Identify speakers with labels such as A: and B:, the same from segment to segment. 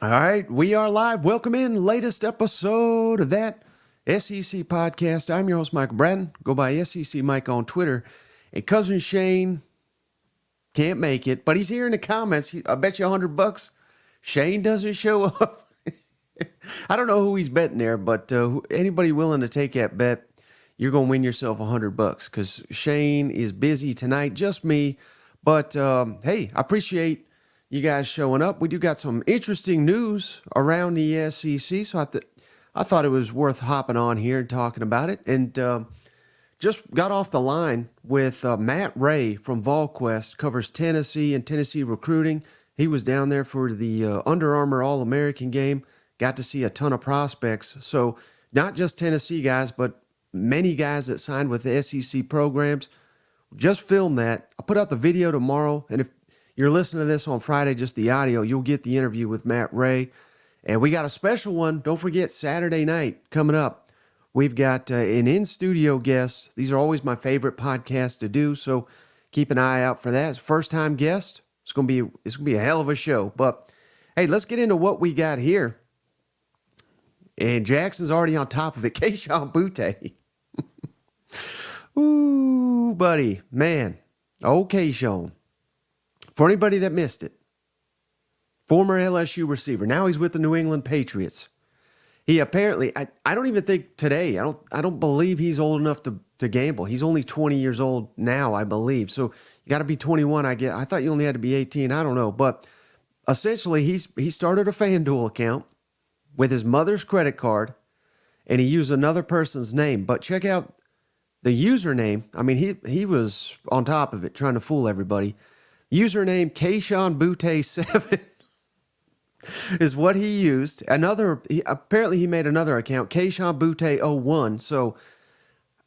A: All right, we are live. Welcome in latest episode of that SEC podcast. I'm your host, Michael Bratton. Go by SEC Mike on Twitter. And cousin Shane can't make it, but he's here in the comments. I bet you $100 Shane doesn't show up. I don't know who he's betting there, but anybody willing to take that bet, you're going to win yourself $100 because Shane is busy tonight, just me. But hey, I appreciate you guys showing up. We do got some interesting news around the SEC, so I thought it was worth hopping on here and talking about it. And just got off the line with Matt Ray from VolQuest, covers Tennessee and Tennessee recruiting. He was down there for the Under Armour All-American game. Got to see a ton of prospects. So not just Tennessee guys, but many guys that signed with the SEC programs. Just filmed that. I'll put out the video tomorrow, and if you're listening to this on Friday, just the audio, you'll get the interview with Matt Ray. And we got a special one. Don't forget, Saturday night coming up. We've got an in-studio guest. These are always my favorite podcasts to do, so keep an eye out for that. It's a first-time guest. It's gonna be a hell of a show. But hey, let's get into what we got here. And Jackson's already on top of it. Kayshon Boutte. Ooh, buddy, man. Oh, Kayshon. For anybody that missed it, former LSU receiver. Now he's with the New England Patriots. He apparently, I don't even think today, I don't believe he's old enough to gamble. He's only 20 years old now, I believe. So you got to be 21, I guess. I thought you only had to be 18. I don't know. But essentially, he started a FanDuel account with his mother's credit card, and he used another person's name. But check out the username. I mean, he was on top of it, trying to fool everybody. Username Kayshon Boutte 7 is what he used. Apparently he made another account, Kayshon Boutte 01. So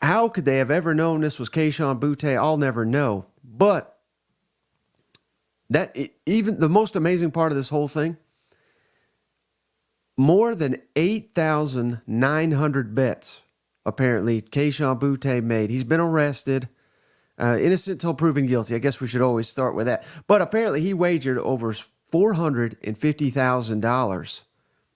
A: how could they have ever known this was Kayshon Boutte? I'll never know. But even the most amazing part of this whole thing, more than 8,900 bets apparently Kayshon Boutte made. He's been arrested. Innocent till proven guilty. I guess we should always start with that. But apparently he wagered over $450,000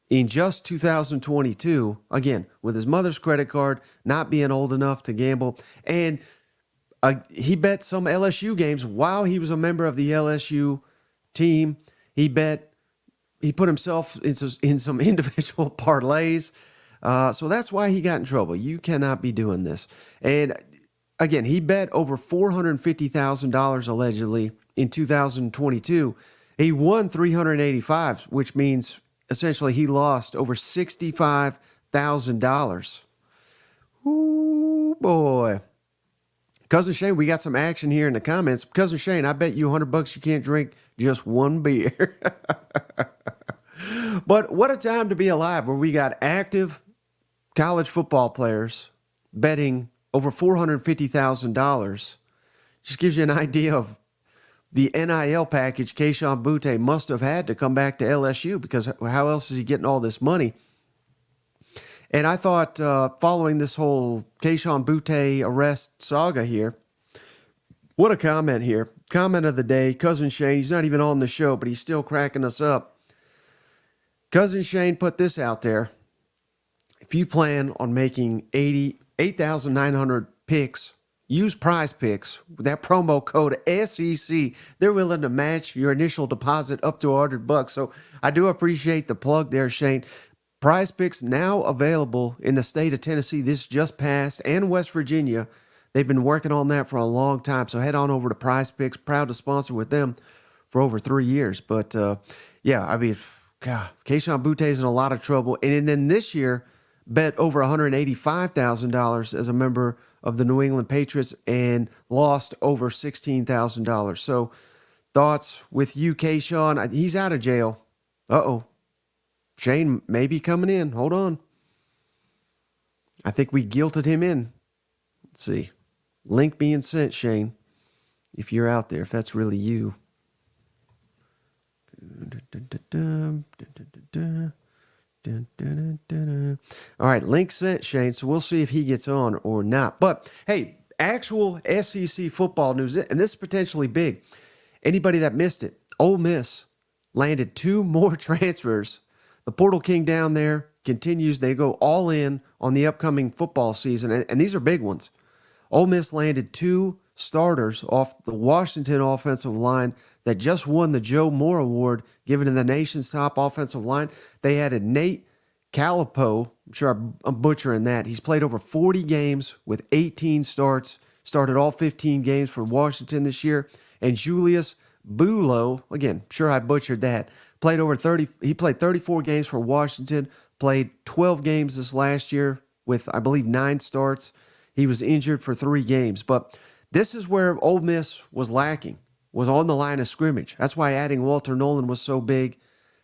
A: in just 2022. Again, with his mother's credit card, not being old enough to gamble. And he bet some LSU games while he was a member of the LSU team. He put himself in some individual parlays. So that's why he got in trouble. You cannot be doing this. And again, he bet over $450,000 allegedly in 2022. He won $385,000, which means essentially he lost over $65,000. Ooh, boy. Cousin Shane, we got some action here in the comments. Cousin Shane, I bet you $100 you can't drink just one beer. But what a time to be alive where we got active college football players betting over $450,000. Just gives you an idea of the NIL package Kayshon Boutte must have had to come back to LSU, because how else is he getting all this money? And I thought following this whole Kayshon Boutte arrest saga here, what a comment here. Comment of the day, Cousin Shane. He's not even on the show, but he's still cracking us up. Cousin Shane put this out there. If you plan on making 8,900 picks, use Prize Picks with that promo code SEC. They're willing to match your initial deposit up to $100. So I do appreciate the plug there, Shane. Prize Picks now available in the state of Tennessee. This just passed, and West Virginia. They've been working on that for a long time. So head on over to Prize Picks. Proud to sponsor with them for over 3 years. But yeah, I mean, God, Kayshon Boutte is in a lot of trouble. And then this year, bet over $185,000 as a member of the New England Patriots and lost over $16,000. So thoughts with you, Kayshon? He's out of jail. Uh-oh. Shane may be coming in. Hold on. I think we guilted him in. Let's see. Link being sent, Shane. If you're out there, if that's really you. All right, link sent, Shane. So we'll see if he gets on or not. But hey, actual SEC football news, and this is potentially big. Anybody that missed it, Ole Miss landed 2 more transfers the Portal King down there continues. They go all in on the upcoming football season, and these are big ones. Ole Miss landed 2 starters off the Washington offensive line that just won the Joe Moore Award, given to the nation's top offensive line. They added Nate Calipo. I'm sure I'm butchering that. He's played over 40 games with 18 starts, started all 15 games for Washington this year. And Julius Bulow, again, sure I butchered that, played over 30. He played 34 games for Washington, played 12 games this last year with, I believe, 9 starts. He was injured for 3 games. But this is where Ole Miss was lacking, was on the line of scrimmage. That's why adding Walter Nolan was so big.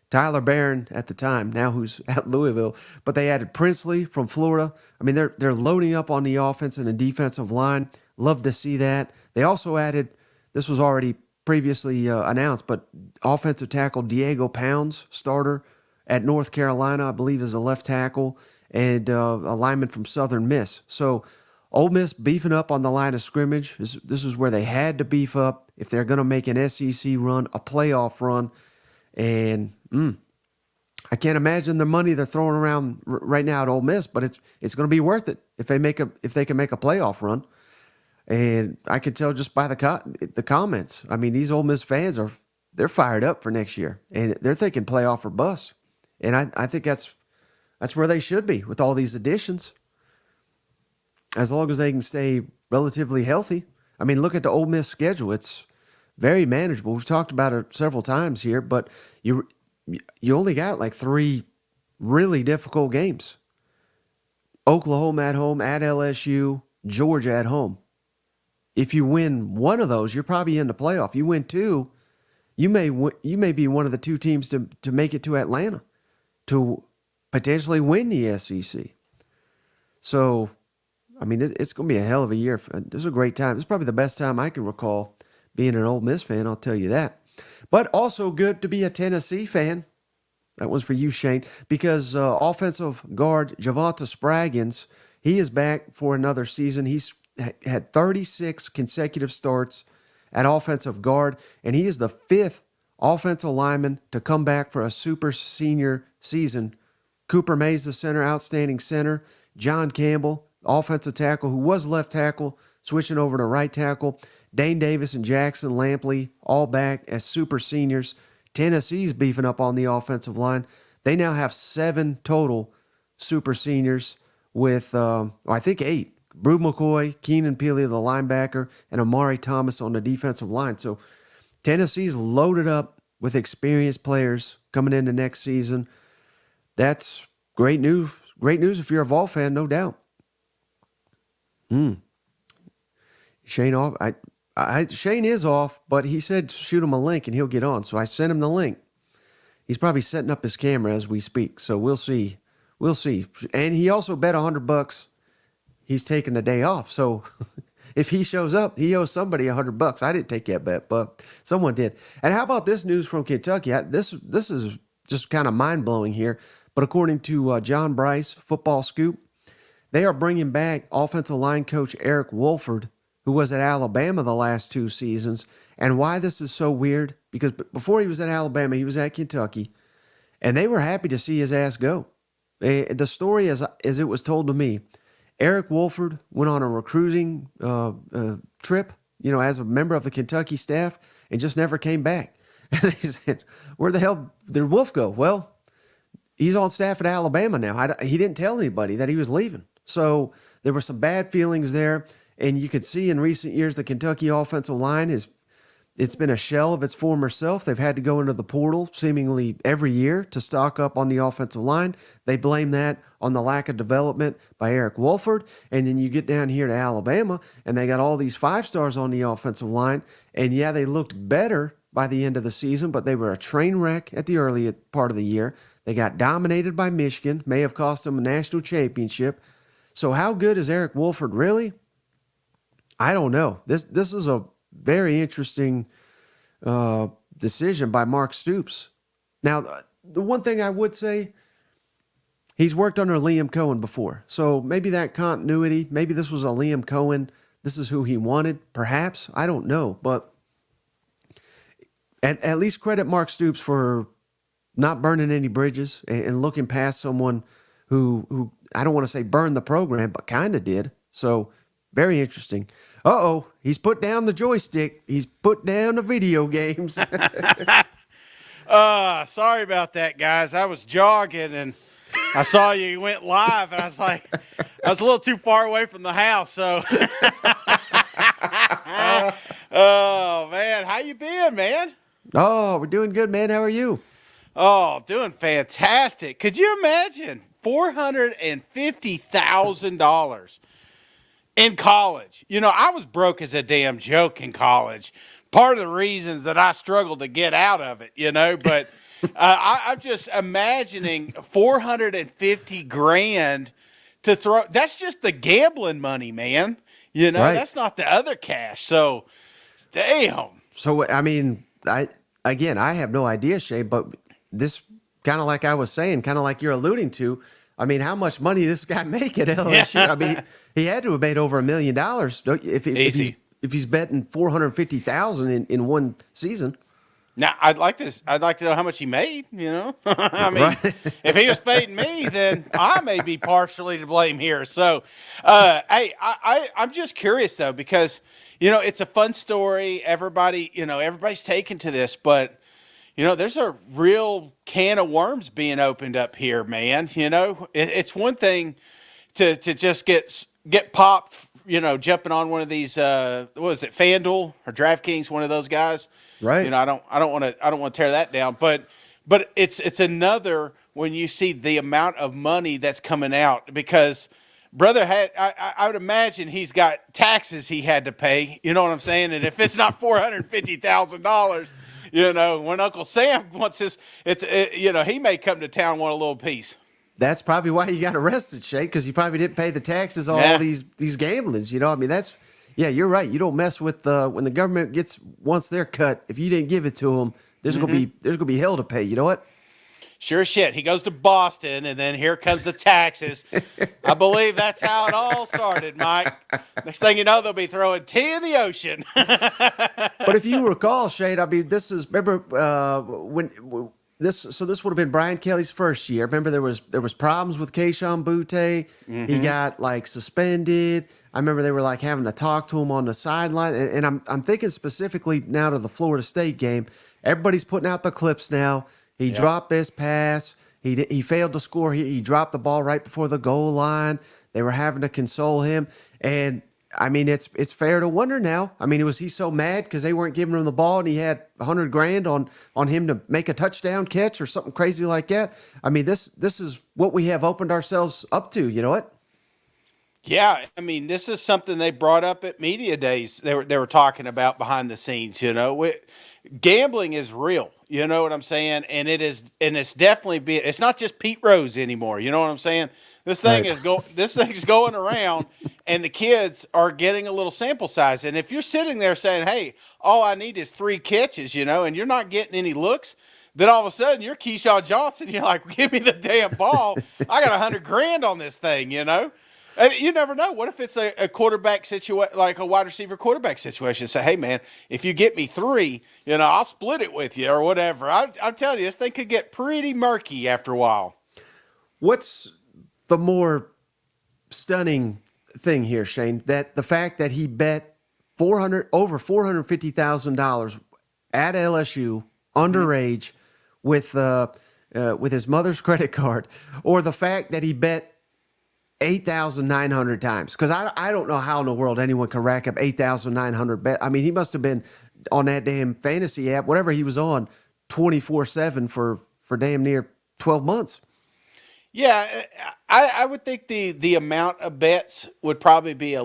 A: Tyler Barron at the time, now who's at Louisville, but they added Princely from Florida. I mean, they're loading up on the offense and the defensive line. Love to see that. They also added, this was already previously announced, but offensive tackle Diego Pounds, starter at North Carolina, I believe is a left tackle, and a lineman from Southern Miss. So Ole Miss beefing up on the line of scrimmage. This is where they had to beef up if they're going to make an SEC run, a playoff run. And I can't imagine the money they're throwing around right now at Ole Miss, but it's going to be worth it if they can make a playoff run. And I can tell just by the comments. I mean, these Ole Miss fans they're fired up for next year, and they're thinking playoff or bust. And I think that's where they should be with all these additions, as long as they can stay relatively healthy. I mean, look at the Ole Miss schedule; it's very manageable. We've talked about it several times here, but you only got like 3 really difficult games. Oklahoma at home, at LSU, Georgia at home. If you win one of those, you're probably in the playoff. You win 2, you may be one of the 2 teams to make it to Atlanta to potentially win the SEC. So, I mean, it's going to be a hell of a year. This is a great time. It's probably the best time I can recall being an Ole Miss fan, I'll tell you that. But also good to be a Tennessee fan. That was for you, Shane, because offensive guard Javonta Spraggins, he is back for another season. He's had 36 consecutive starts at offensive guard, and he is the 5th offensive lineman to come back for a super senior season. Cooper Mays, the center, outstanding center. John Campbell, offensive tackle, who was left tackle, switching over to right tackle. Dane Davis and Jackson Lampley all back as super seniors. Tennessee's beefing up on the offensive line. They now have 7 total super seniors with, I think 8. Brew McCoy, Keenan Peely, the linebacker, and Amari Thomas on the defensive line. So Tennessee's loaded up with experienced players coming into next season. That's great news. Great news if you're a Vol fan, no doubt. Shane off. Shane is off, but he said shoot him a link and he'll get on. So I sent him the link. He's probably setting up his camera as we speak. So we'll see. We'll see. And he also bet $100 he's taking the day off. So if he shows up, he owes somebody $100. I didn't take that bet, but someone did. And how about this news from Kentucky? This is just kind of mind-blowing here. But according to John Bryce, Football Scoop, they are bringing back offensive line coach Eric Wolford, who was at Alabama the last 2 seasons. And why this is so weird, because before he was at Alabama, he was at Kentucky, and they were happy to see his ass go. The story, as it was told to me, Eric Wolford went on a recruiting trip, as a member of the Kentucky staff, and just never came back. And they said, where the hell did Wolf go? Well, he's on staff at Alabama now. He didn't tell anybody that he was leaving. So there were some bad feelings there. And you could see in recent years the Kentucky offensive line it's been a shell of its former self. They've had to go into the portal seemingly every year to stock up on the offensive line. They blame that on the lack of development by Eric Wolford. And then you get down here to Alabama, and they got all these 5-stars on the offensive line. And yeah, they looked better by the end of the season, but they were a train wreck at the early part of the year. They got dominated by Michigan, may have cost them a national championship. So how good is Eric Wolford really? I don't know. This is a very interesting decision by Mark Stoops. Now, the one thing I would say, he's worked under Liam Cohen before. So maybe that continuity, maybe this was a Liam Cohen, this is who he wanted, perhaps. I don't know. But at least credit Mark Stoops for not burning any bridges and looking past someone who I don't want to say burned the program, but kind of did. So very interesting. Uh-oh, he's put down the joystick. He's put down the video games.
B: Sorry about that, guys. I was jogging and I saw you went live, and I was like, I was a little too far away from the house, so. Oh man, how you been, man?
A: Oh, we're doing good, man. How are you?
B: Oh, doing fantastic. Could you imagine $450,000 in college? You know, I was broke as a damn joke in college. Part of the reasons that I struggled to get out of it, you know, but I'm just imagining 450 grand to throw. That's just the gambling money, man. You know,
A: Right.
B: that's not the other cash. So, damn.
A: So I mean, I have no idea, Shay, but this kind of like I was saying, kind of like you're alluding to. I mean, how much money this guy make at LSU?
B: Yeah.
A: I mean, he had to have made over $1 million
B: Easy.
A: if he's betting 450,000 in one season.
B: Now, I'd like to know how much he made, you know? I mean,
A: Right.
B: if he was fading me, then I may be partially to blame here. So, hey, I'm just curious, though, because, you know, it's a fun story. Everybody's taken to this, but, you know, there's a real can of worms being opened up here, man. You know, it's one thing to just get popped, you know, jumping on one of these, what was it, FanDuel or DraftKings, one of those guys.
A: Right.
B: You know, I don't want to tear that down, but it's another when you see the amount of money that's coming out, because brother I would imagine he's got taxes he had to pay. You know what I'm saying? And if it's not $450,000, you know, when Uncle Sam wants you know, he may come to town want a little piece.
A: That's probably why he got arrested, Shay, because he probably didn't pay the taxes on
B: Yeah.
A: all these gamblings. You know, I mean, yeah, you're right. You don't mess with when the government wants their cut. If you didn't give it to them, there's gonna be hell to pay. You know what?
B: Sure as shit. He goes to Boston, and then here comes the taxes. I believe that's how it all started, Mike. Next thing you know, they'll be throwing tea in the ocean.
A: But if you recall, Shade, I mean, remember this would have been Brian Kelly's first year. Remember there was problems with Kayshon Boutte. He got like suspended. I remember they were like having to talk to him on the sideline. And I'm thinking specifically now to the Florida State game. Everybody's putting out the clips now. He dropped this pass. He failed to score. He dropped the ball right before the goal line. They were having to console him. And I mean, it's fair to wonder now. I mean, was he so mad because they weren't giving him the ball and he had $100 grand on him to make a touchdown catch or something crazy like that? I mean, this is what we have opened ourselves up to. You know what?
B: Yeah, I mean, this is something they brought up at media days. They were talking about behind the scenes. You know, gambling is real. You know what I'm saying? And it's definitely it's not just Pete Rose anymore. You know what I'm saying? This thing
A: Right.
B: this thing's going around, and the kids are getting a little sample size. And if you're sitting there saying, "Hey, all I need is 3 catches," you know, and you're not getting any looks, then all of a sudden you're Kayshon Johnson. You're like, "Give me the damn ball! I got $100 grand on this thing," you know. And you never know. What if it's a quarterback situation, like a wide receiver quarterback situation? Say, hey, man, if you get me 3, you know, I'll split it with you or whatever. I'm telling you, this thing could get pretty murky after a while.
A: What's the more stunning thing here, Shane? That the fact that he bet over $450,000 at LSU underage with his mother's credit card, or the fact that he bet 8,900 times, because I don't know how in the world anyone can rack up 8,900 bet. I mean, he must have been on that damn fantasy app, whatever he was on, 24/7 for damn near 12 months.
B: Yeah, I would think the amount of bets would probably be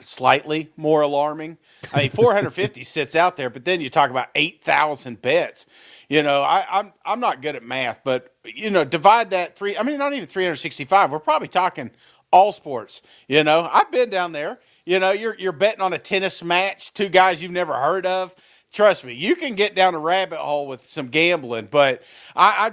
B: slightly more alarming. I mean, 450 sits out there, but then you talk about 8,000 bets. You know, I'm not good at math, but you know, divide that not even 365. We're probably talking all sports. You know, I've been down there. You know, you're betting on a tennis match, 2 guys you've never heard of. Trust me, you can get down a rabbit hole with some gambling, but I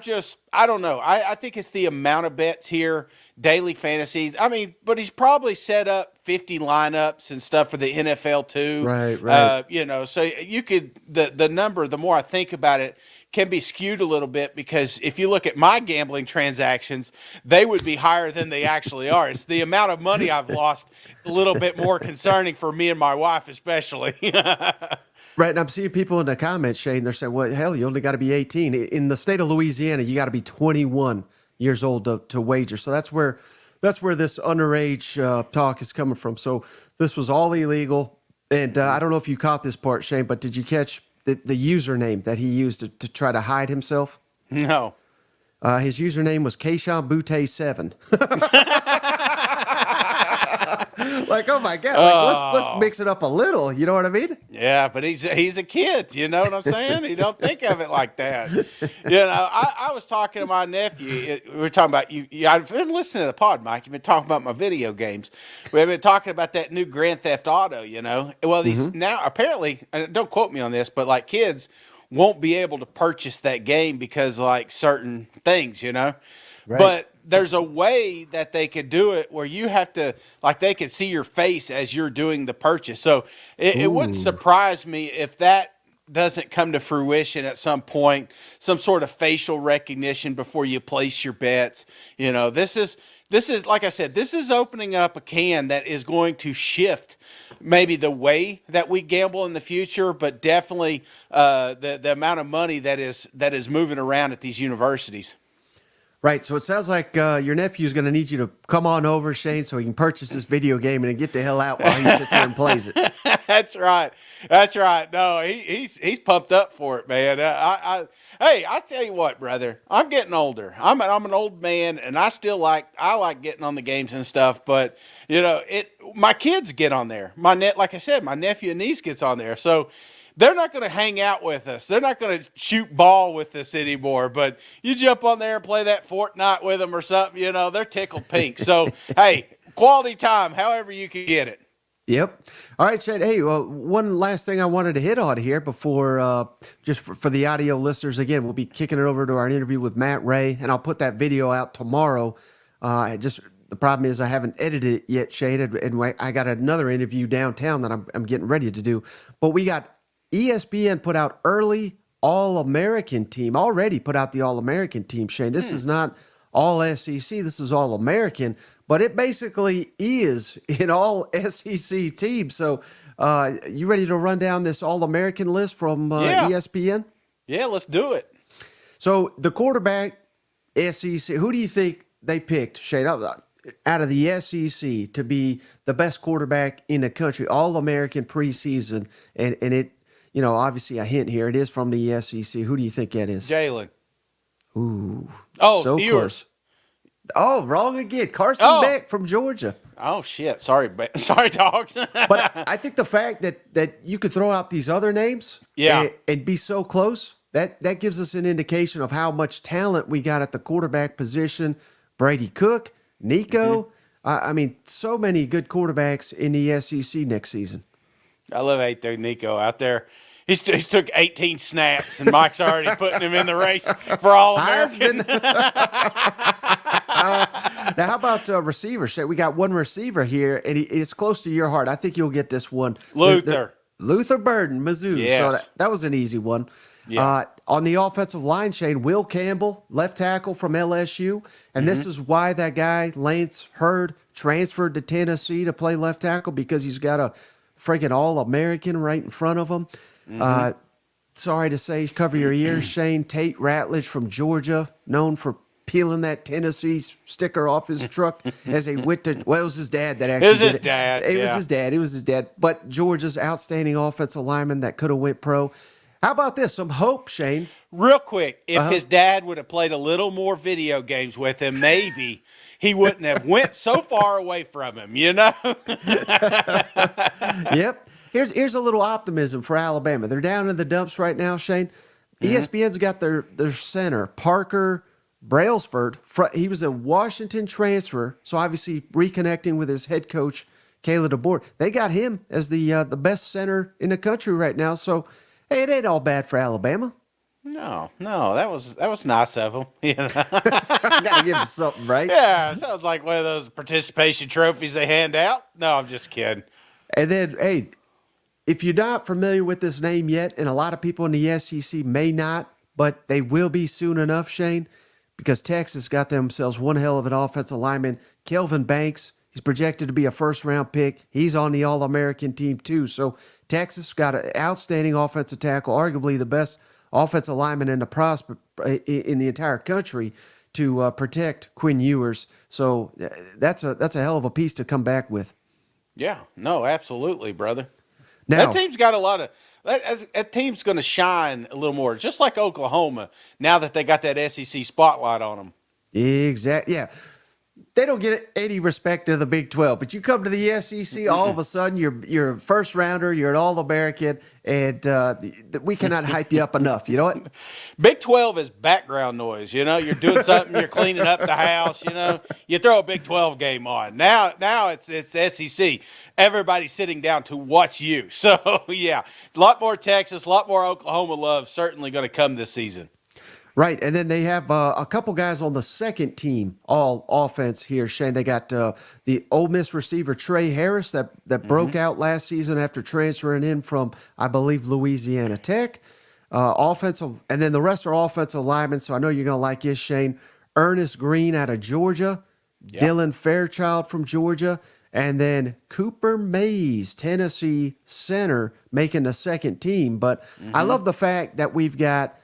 B: don't know. I think it's the amount of bets here, daily fantasy. I mean, but he's probably set up 50 lineups and stuff for the NFL too.
A: Right.
B: You know, so you could, the number, the more I think about it, can be skewed a little bit, because if you look at my gambling transactions, they would be higher than they actually are. It's the amount of money I've lost a little bit more concerning for me and my wife, especially.
A: Right, and I'm seeing people in the comments, Shane, they're saying, well, hell, you only got to be 18. In the state of Louisiana, you got to be 21 years old to wager. So that's where this underage talk is coming from. So this was all illegal. And I don't know if you caught this part, Shane, but did you catch the username that he used to try to hide himself?
B: No.
A: His username was Kayshon Boutte 7. Like, oh my God, like, let's mix it up a little. You know what I mean?
B: Yeah, but he's a kid. You know what I'm saying? He don't think of it like that. You know, I was talking to my nephew. We were talking about you. I've been listening to the pod, Mike. You've been talking about my video games. We've been talking about that new Grand Theft Auto. You know, well, these now apparently, don't quote me on this, but like kids won't be able to purchase that game because like certain things. You know,
A: Right.
B: but there's a way that they could do it where you have to, like, they could see your face as you're doing the purchase. So it wouldn't surprise me if that doesn't come to fruition at some point, some sort of facial recognition before you place your bets. You know, this is, like I said, this is opening up a can that is going to shift maybe the way that we gamble in the future, but definitely the amount of money that is moving around at these universities.
A: Right. So it sounds like your nephew's going to need you to come on over, Shane, so he can purchase this video game and get the hell out while he sits there and plays it.
B: That's right. That's right. No, he's pumped up for it, man. Hey, I tell you what, brother, I'm getting older. I'm an old man, and I like getting on the games and stuff. But you know, my kids get on there. Like I said, my nephew and niece gets on there. So they're not going to hang out with us. They're not going to shoot ball with us anymore. But you jump on there and play that Fortnite with them or something, you know, they're tickled pink. So, hey, quality time, however you can get it.
A: Yep. All right, Shane. Hey, one last thing I wanted to hit on here before, just for the audio listeners, again, we'll be kicking it over to our interview with Matt Ray, and I'll put that video out tomorrow. The problem is I haven't edited it yet, Shane, and I got another interview downtown that I'm getting ready to do. But we got ESPN put out early All-American team, already put out the All-American team, Shane. This is not all SEC. This is All-American, but it basically is an all SEC team. So you ready to run down this All-American list from ESPN?
B: Yeah, let's do it.
A: So the quarterback, SEC, who do you think they picked, Shane, out of the SEC to be the best quarterback in the country, All-American preseason, and it, you know, obviously a hint here. It is from the SEC. Who do you think that is?
B: Jalen.
A: Ooh.
B: Oh,
A: so
B: Ewers.
A: close. Oh, wrong again. Carson Beck from Georgia.
B: Oh, shit. Sorry, dogs.
A: But I think the fact that you could throw out these other names and be so close, that gives us an indication of how much talent we got at the quarterback position. Brady Cook, Nico. I mean, so many good quarterbacks in the SEC next season.
B: I love how threw Nico out there. He's took 18 snaps, and Mike's already putting him in the race for All-American.
A: Now, how about receivers? We got one receiver here, and it's close to your heart. I think you'll get this one.
B: Luther
A: Burden, Mizzou.
B: Yes.
A: So that was an easy one.
B: Yeah.
A: On the offensive line, Shane, Will Campbell, left tackle from LSU. And this is why that guy, Lance Hurd, transferred to Tennessee to play left tackle, because he's got a freaking All-American right in front of him. Sorry to say, cover your ears, Shane. Tate Ratledge from Georgia, known for peeling that Tennessee sticker off his truck as he went to, well, it was his dad that actually
B: It was his
A: did
B: dad.
A: It was his dad. But Georgia's outstanding offensive lineman that could have went pro. How about this? Some hope, Shane.
B: Real quick, if his dad would have played a little more video games with him, maybe he wouldn't have went so far away from him, you know?
A: Yep. Here's a little optimism for Alabama. They're down in the dumps right now, Shane. ESPN's got their center, Parker Brailsford. He was a Washington transfer, so obviously reconnecting with his head coach, Kayla DeBoer. They got him as the best center in the country right now. So, hey, it ain't all bad for Alabama.
B: No, that was nice of him. You know?
A: Got to give him something, right?
B: Yeah, sounds like one of those participation trophies they hand out. No, I'm just kidding.
A: And then, hey, if you're not familiar with this name yet, and a lot of people in the SEC may not, but they will be soon enough, Shane, because Texas got themselves one hell of an offensive lineman, Kelvin Banks. He's projected to be a first-round pick. He's on the All-American team, too. So Texas got an outstanding offensive tackle, arguably the best offensive lineman in the entire country to protect Quinn Ewers. So that's a hell of a piece to come back with.
B: Yeah, no, absolutely, brother.
A: Now,
B: That team's got a lot of that team's going to shine a little more, just like Oklahoma. Now that they got that SEC spotlight on them.
A: exactly, yeah. They don't get any respect to the Big 12, but you come to the SEC, all of a sudden you're a first rounder, you're an All-American, and we cannot hype you up enough. You know what?
B: Big 12 is background noise. You know, you're doing something, you're cleaning up the house. You know, you throw a Big 12 game on. Now it's SEC. Everybody's sitting down to watch you. So yeah, a lot more Texas, a lot more Oklahoma love certainly going to come this season.
A: Right, and then they have a couple guys on the second team, all offense here, Shane. They got the Ole Miss receiver Trey Harris that broke out last season after transferring in from, I believe, Louisiana Tech. Offensive, and then the rest are offensive linemen, so I know you're going to like this, Shane. Ernest Green out of Georgia, Dylan Fairchild from Georgia, and then Cooper Mays, Tennessee center, making the second team. But I love the fact that we've got,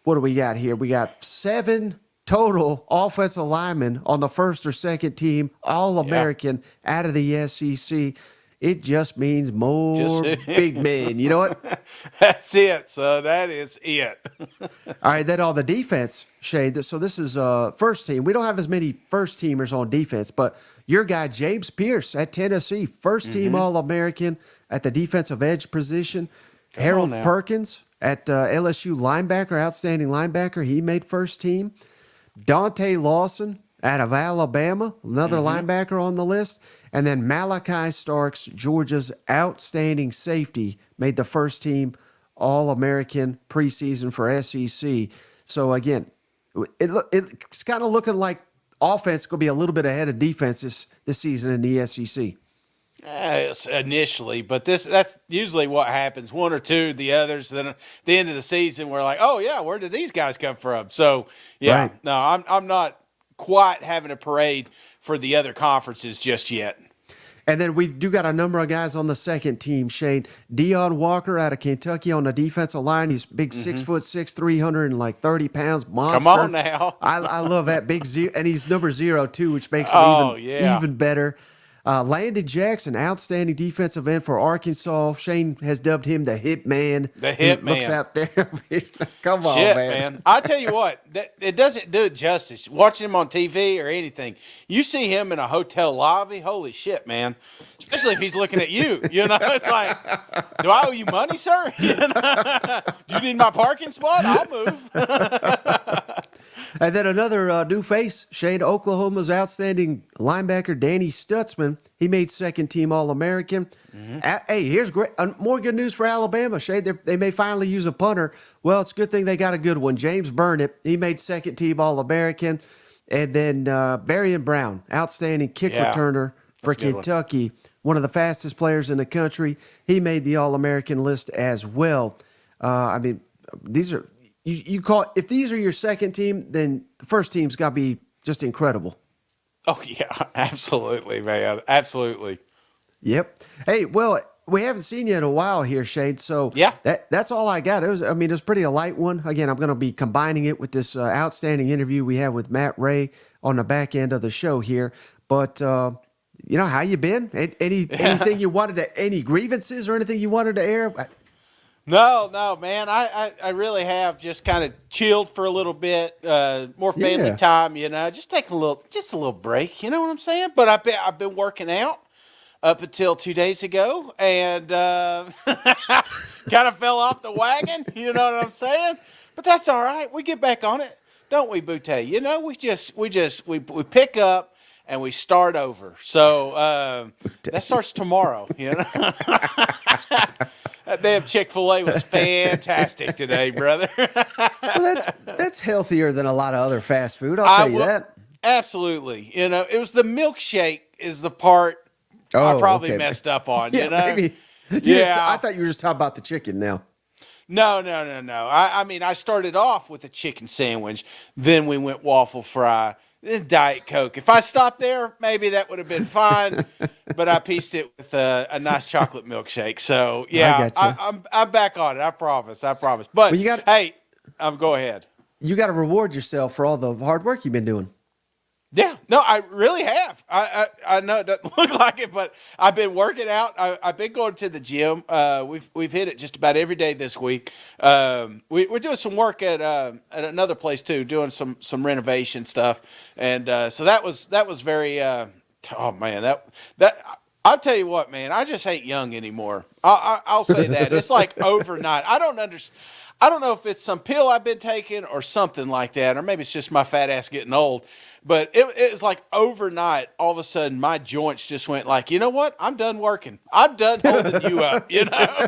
A: what do we got here? We got 7 total offensive linemen on the first or second team, All-American out of the SEC. It just means more big men. You know what?
B: That's it. So that is it.
A: All right, then on the defense, Shane, so this is first team. We don't have as many first teamers on defense, but your guy, James Pierce at Tennessee, first team All-American at the defensive edge position. Harold Perkins at LSU linebacker, outstanding linebacker. He made first team. Dante Lawson out of Alabama, another linebacker on the list. And then Malachi Starks, Georgia's outstanding safety, made the first team All-American preseason for SEC. So, again, it's kind of looking like offense is going to be a little bit ahead of defense this season in the SEC.
B: Initially, but that's usually what happens. One or two, the others. Then at the end of the season, we're like, oh yeah, where did these guys come from? So yeah,
A: right.
B: No, I'm not quite having a parade for the other conferences just yet.
A: And then we do got a number of guys on the second team, Shane. Deion Walker out of Kentucky on the defensive line. He's big, 6'6", 330 pounds, monster.
B: Come on now.
A: I love that big zero, and he's number 0 too, which makes him even better. Landon Jackson, outstanding defensive end for Arkansas. Shane has dubbed him the hit man.
B: The hit man.
A: Looks out there. Come on,
B: Shit,
A: man.
B: I tell you what, it doesn't do it justice. Watching him on TV or anything, you see him in a hotel lobby, holy shit, man. Especially if he's looking at you. You know, it's like, do I owe you money, sir? You know? Do you need my parking spot? I'll move.
A: And then another new face, Shane, Oklahoma's outstanding linebacker, Danny Stutzman. He made second team All-American. Hey, here's great. More good news for Alabama, Shane. They may finally use a punter. Well, it's a good thing they got a good one. James Burnett, he made second team All-American. And then Barry Brown, outstanding kick returner for Kentucky. One of the fastest players in the country. He made the All-American list as well. I mean, these are... You call, if these are your second team, then the first team's got to be just incredible.
B: Oh, yeah, absolutely, man. Absolutely.
A: Yep. Hey, well, we haven't seen you in a while here, Shade. So that's all I got. It was pretty a light one. Again, I'm going to be combining it with this outstanding interview we had with Matt Ray on the back end of the show here. But, how you been? Anything you wanted to, any grievances or anything you wanted to air?
B: No, man. I really have just kind of chilled for a little bit, more family time, just take a little break. You know what I'm saying? But I've been working out up until 2 days ago, and kind of fell off the wagon. You know what I'm saying? But that's all right. We get back on it, don't we, Boutte? We pick up and we start over. So that starts tomorrow. That damn Chick-fil-A was fantastic today, brother.
A: Well, that's healthier than a lot of other fast food. I'll tell you that.
B: Absolutely. It was the milkshake is the part I probably messed up on.
A: Maybe. I thought you were just talking about the chicken now.
B: No, no, no, no. I mean, I started off with a chicken sandwich, then we went waffle fry, then Diet Coke. If I stopped there, maybe that would have been fine, but I pieced it with a nice chocolate milkshake. So
A: I
B: yeah,
A: got you.
B: I'm back on it. I promise. I promise.
A: Well,
B: But hey, go ahead.
A: you got to reward yourself for all the hard work you've been doing.
B: Yeah, no, I really have. I know it doesn't look like it, but I've been working out. I've been going to the gym. We've hit it just about every day this week. We're doing some work at another place too, doing some renovation stuff, and so that was very. Oh man, that. I'll tell you what, man. I just ain't young anymore. I'll say that. It's like overnight. I don't understand. I don't know if it's some pill I've been taking or something like that, or maybe it's just my fat ass getting old. But it was like overnight, all of a sudden, my joints just went like, you know what? I'm done working. I'm done holding you up, you know?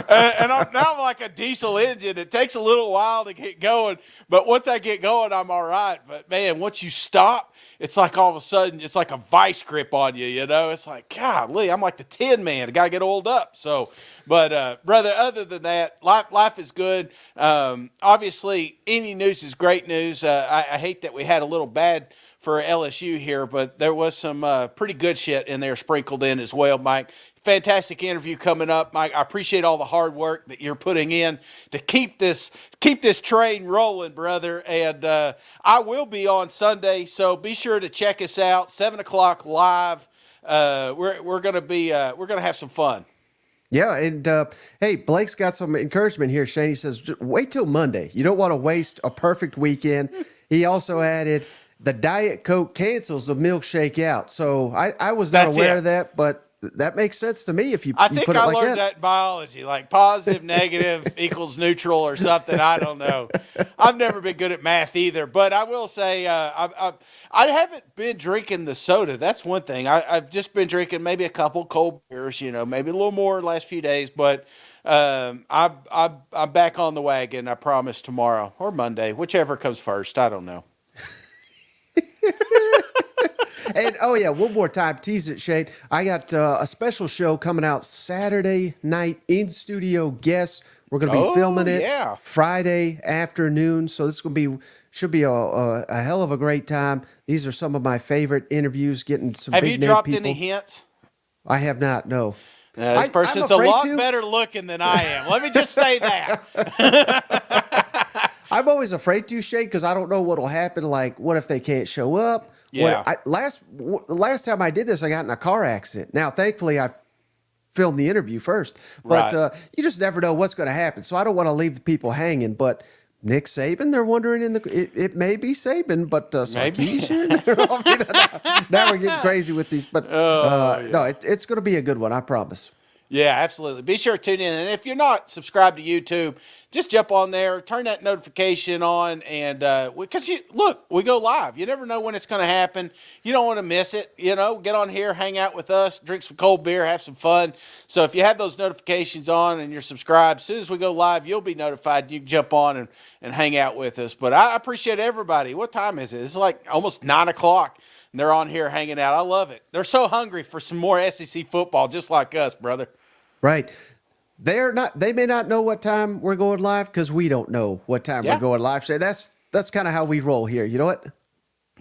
B: And now I'm like a diesel engine. It takes a little while to get going. But once I get going, I'm all right. But, man, once you stop, it's like all of a sudden, it's like a vice grip on you, you know? It's like, golly, I'm like the Tin Man. I got to get oiled up. So, but, brother, other than that, life is good. Obviously, any news is great news. I hate that we had a little bad for LSU here, but there was some pretty good shit in there sprinkled in as well, Mike. Fantastic interview coming up, Mike. I appreciate all the hard work that you're putting in to keep this train rolling, brother. And I will be on Sunday, so be sure to check us out. 7:00 live. We're gonna have some fun.
A: Yeah, and hey, Blake's got some encouragement here. Shane, he says, "Just wait till Monday. You don't want to waste a perfect weekend." He also added, the Diet Coke cancels the milkshake out. So I was not aware of that, but that makes sense to me if you
B: I think
A: put it
B: I
A: like
B: learned that in biology, like positive, negative equals neutral or something. I don't know. I've never been good at math either, but I will say I haven't been drinking the soda. That's one thing. I've just been drinking maybe a couple cold beers, you know, maybe a little more the last few days, but I'm back on the wagon. I promise tomorrow or Monday, whichever comes first. I don't know.
A: And oh yeah, one more time, tease it, Shane. I got a special show coming out Saturday night, in studio guests. We're going to be filming it Friday afternoon, so this is going to be should be a hell of a great time. These are some of my favorite interviews. Getting some
B: Have
A: big
B: you
A: name
B: dropped
A: people.
B: any hints?
A: I have not. No.
B: This person's a lot better looking than I am. Let me just say that.
A: I'm always afraid to, Shane, because I don't know what'll happen. Like, what if they can't show up?
B: Yeah.
A: Last time I did this, I got in a car accident. Now, thankfully, I filmed the interview first, but you just never know what's going to happen. So I don't want to leave the people hanging. But Nick Saban, they're wondering it may be Saban, but Kayshon. Now we're getting crazy with these, but no, it's going to be a good one. I promise.
B: Yeah, absolutely. Be sure to tune in. And if you're not subscribed to YouTube, just jump on there, turn that notification on, and because we go live. You never know when it's going to happen. You don't want to miss it. You know, get on here, hang out with us, drink some cold beer, have some fun. So if you have those notifications on and you're subscribed, as soon as we go live, you'll be notified. You can jump on and hang out with us. But I appreciate everybody. What time is it? It's like almost 9:00. And they're on here hanging out. I love it. They're so hungry for some more SEC football, just like us, brother.
A: Right. They may not know what time we're going live because we don't know what time we're going live. So that's kind of how we roll here. You know what?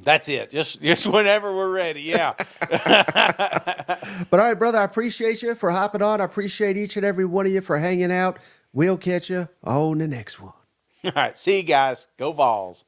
B: That's it. Just whenever we're ready. Yeah.
A: But all right, brother, I appreciate you for hopping on. I appreciate each and every one of you for hanging out. We'll catch you on the next one.
B: All right. See you guys. Go Vols.